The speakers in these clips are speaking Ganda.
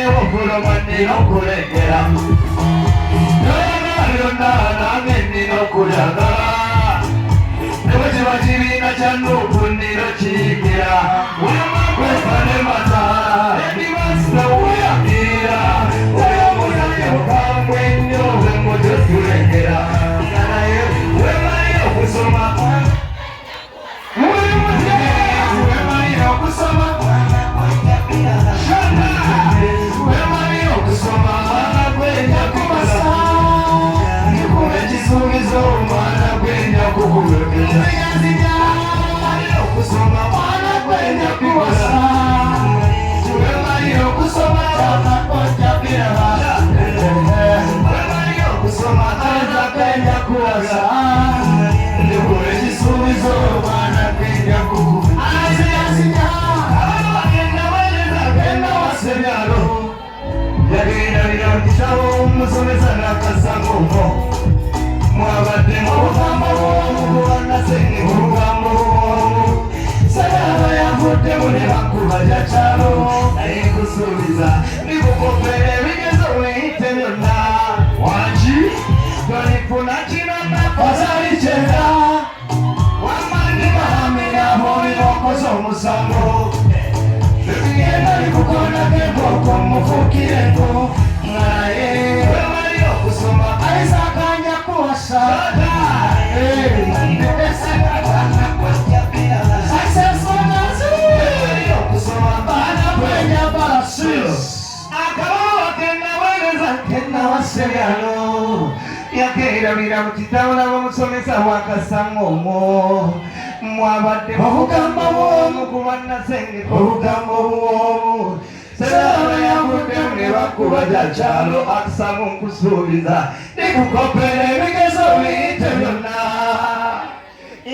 okulomani nokulengera yona nange nokuyagala nebakiba kibiina kya Nuupu nniro kiyigira wemakwefa ne mata edibasa weyakirira oyomulabye bukambwe nnyo wemojo tulengera naye wemalire okusoma wemalire okusoma wemalire okusoma mwana gwenjakubasa ekisuubizo mwana gwenjakukubekera okusoma mwana gwenjakubasa wemalire okusoma wemalire okusoma mwana gwenjakuwasa ekisuubizo mwana gwenjakukubekera yagenda kitabo musomesa n'akasango mwabadde mu bugambo bw'omubuwanasenge mu bugambo Saraba yavuddemu ne bakuba kyakyalo naye nkusuubiza ndikukopera ebigezo weyite byonna wangi tolifuna kino nakosali kyenda wamanyi bahamiramu bibokoza omusango ebigenda bikukondako enkoko mufukireko naye wemalire okusoma aisakanja kuwasa okusoma baana kwenya basi akabawa kenaweereza kenawasebyalo yakeerabira mu kitabo n'abamusomesa bwakasango omwo mwabadde obugambo bw'omu ku bannasenge obugambo bw'omu Saraba yavuddemu ne bakuba kyakyalo akusamu nkusuubiza ndikukopera ebigezo biyite byonna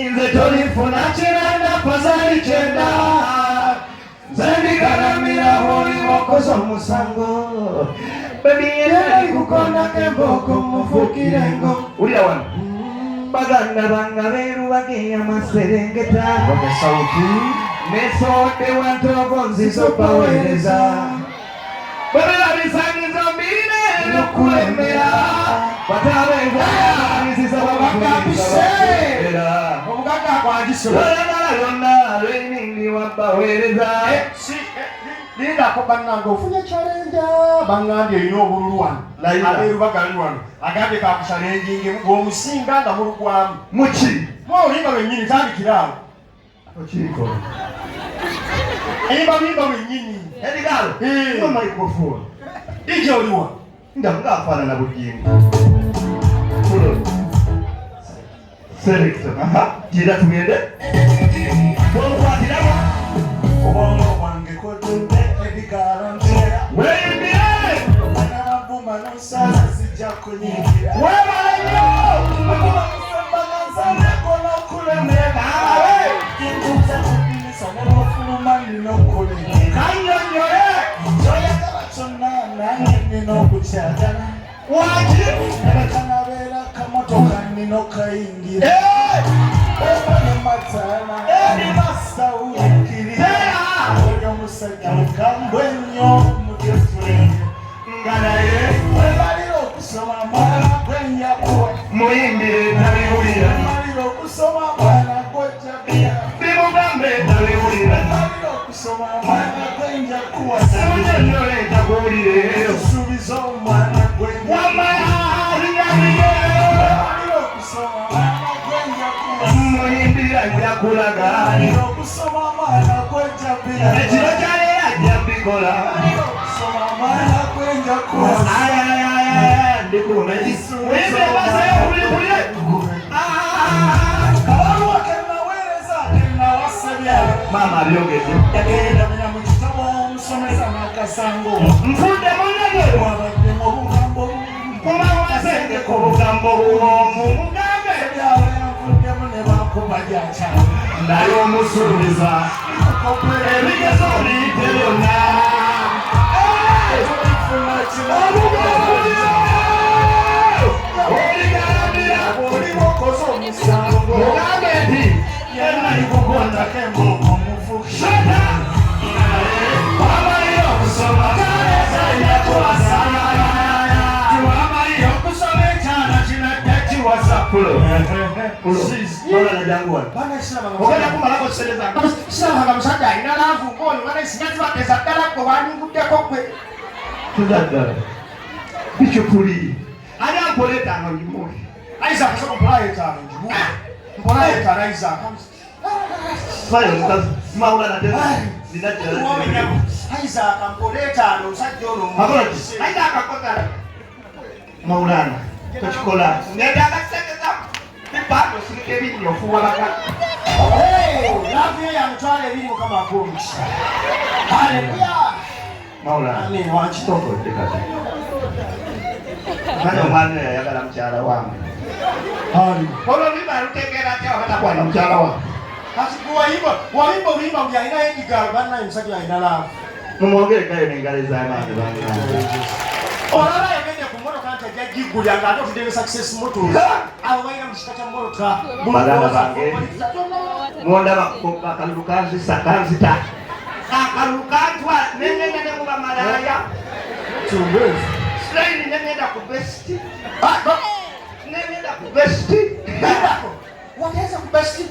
nze tolifuna kiranda kozali kyenda nze ndikalamira olibokoza omusango bebiyera likukondako embooko mufuukirengo ulya wano baganda banga beeru bagenya maserengeta nesode wantogo nzizo baweereza beberabisangizo mbine nokulemera batabenzaanisiza babakabiseera obugaga kwagisololagala yonna lwenindiwa baweereza lindako bannange ofunye kyalenja bangambye erina obululu wano abeeru bagali wano agambye kakusala enjingi gwomusinga nga mulugwamu muki mwolimba lwennyini tandikiraawo okiriko eyimba lwennyini edigalo microphone ije oliwa ndamugafaanana bujingu selector gira tugende olukwatiraba obwongo bwange kotunde ebigalo ntera weyimbire anabuma nosala sijja kunyingira webaleyo okubakusembaganzaneko n'okulemera kintuza kubinisa nebafuluma nina okulemera kanyonyole kyoyagala kyonna nange nina okukyagala waki nebakanabeera kamotoka nina okayingira ebane matala ebibasawulikiriza oyo omusajja mukambwe nnyo mugefulenge nga naye webalire okusoma mwana gwenyakuwa muyimbire tabiwulira webalire okusoma mwana gwojjabira bimugambe tabiwulira webalire okusoma mwana gwenjakuwa simunyonyole takuwulire esuubiza omwana gwenyakuwa okusoma mwana gwenjakuwa muyimbire ajjakulaga okusoma mwana gwojjabira ekiro kyaleero ajjabikola okusoma mwana gwenjakuwa ndikume wimbe basayo kulipulire kabaluwa kenaweereza kenawasabya maama abyogedde yagenda mina mu kitabo omusomesa n'akasango nfudde munage wabadde mu bugambo kumawasengeko obugambo bw'omu mugambe ebyawe yavuddemu ne bakuba gyakyalo naye omusuubiza ebigezo biyite byonna mugambe nti yenna likukondako embooko mufu amalire okusoma Pulo. Maulana janguwa. Ogenda kumalako kisereza. Siraba musajja alina laavu ng'oyo bana sinyazi bateza ddala gwe waninguddeko gwe. Tuzaddala. Bikyukuli. Ani ampoleetanga ogimuwe. Isaac soko mpolayeetaano ngimuwe. Mpolayeetaano Isaac. Fayo mukazi. Maulana teza. Isaac mpolayeetaano omusajja ono. Isaac akotala. Maulana. Tukikola. Nendanga kisekeza. Bipando sirike binyo fuwalaka. Laavu ye yamutwala ebiri mukama akumukisa. Haleluya. Maulana. Amen. Wankitoko. Mwana omwana yayagala mukyala wange. Olwo bimala lutegeera atya abatakwana mukyala wange. Kati wayimba oluyimba buli alinayo ekigaalo bannaye omusajja alina laavu. Mumwogerekayo n'engalo ez'amaanyi bange. Olaba yagende ku mmotoka nti ajja giggulya ng'ate otudde success motors. Abo balina mu kika kya mmotoka. Baganda bange. Mwondaba akalulu kanzisa kanzita. Akalulu kantwa nengenda ne muba malaaya. Strain nengenda ku besti. Nengenda ku besti. Wateeza ku besti.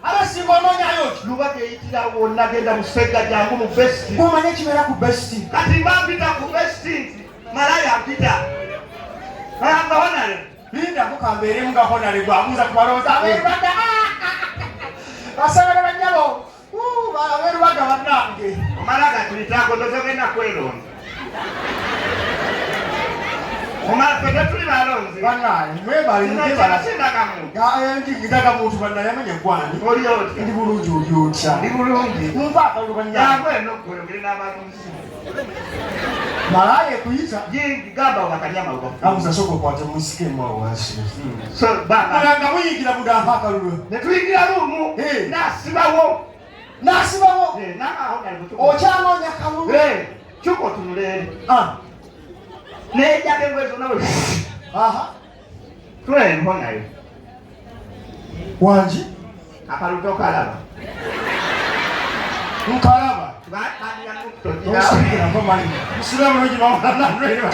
Abasinga onoonyayo ki? Lubaka eyitirawo nagenda mu ssegga jangu mu besti. Gw'omanyi ekibeera ku besti. Kati mbapita ku besti nti malaaya mpita. Nga honale. Linda mukambeeremu nga honale gwabuuza ku balowooza abeerubaga. Basabala bannyabo. Abeerubaga bannange. Omalaga tuyitaako tozogenda kweronda. Omala fete tuli balonzi. Bannaye mwebale mukebala. Ndaga muntu bannaye amanya gwani. Oli otya? Ndi bulungi oli otya. Ndi bulungi. Mumpa akalulu bannyabo. Yangu eno kweyogere n'abalonzi. Malaaya ekuyita. Gamba wakanyama uko. Abuza soko kwate musikemu awo wansi. So baba. Nga muyingira mudampa akalulu. Ne tuyingira lumu. Nasibawo. Nasibawo. N'aho nali butuko. Okyanoonya kalulu. Kyuko tunulere. Neja bengwezo nawe. Twembo nayo. Wanji? Akaluto kalaba. Nkalaba. Baadya n'okutogira. Osikira mpamali. Musira mulungi n'omwana nreba.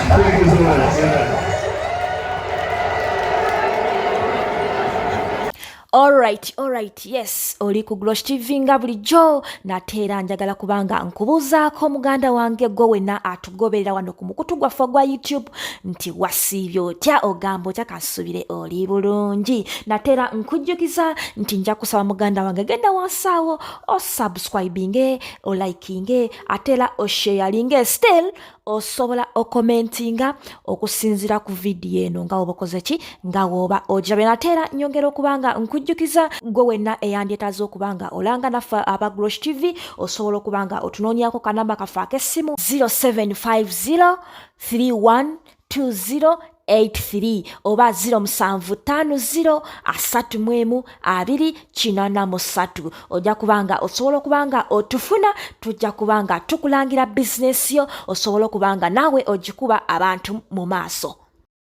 Alright, yes, oli ku Glosh TV nga bulijjo nateera njagala kubanga nkubuuzaako muganda wange gwe wenna atugoberera wano ku mukutu gwaffe gwa YouTube nti wasiibye otya ogamba otya kasubire oli bulungi. Nateera nkujjukiza nti nja kusaba muganda wange genda wansaawo osubscribinge olikinge ateera osharinge still osobola okomentinga okusinzira ku vidiyo eno nga woba okoze ki nga woba ojabe. Nateera nyongera okubanga nkujjukiza gwe wenna eyandyetaaza okubanga olanga naffe aba Glosh TV osobola okubanga otunoonyako kanamba kaffe ak'essimu 0750312083 oba 0750312083 ojja kubanga osobola okubanga otufuna tujja kubanga tukulangira bizinesi yo osobola okubanga naawe ogikuba abantu mu maaso.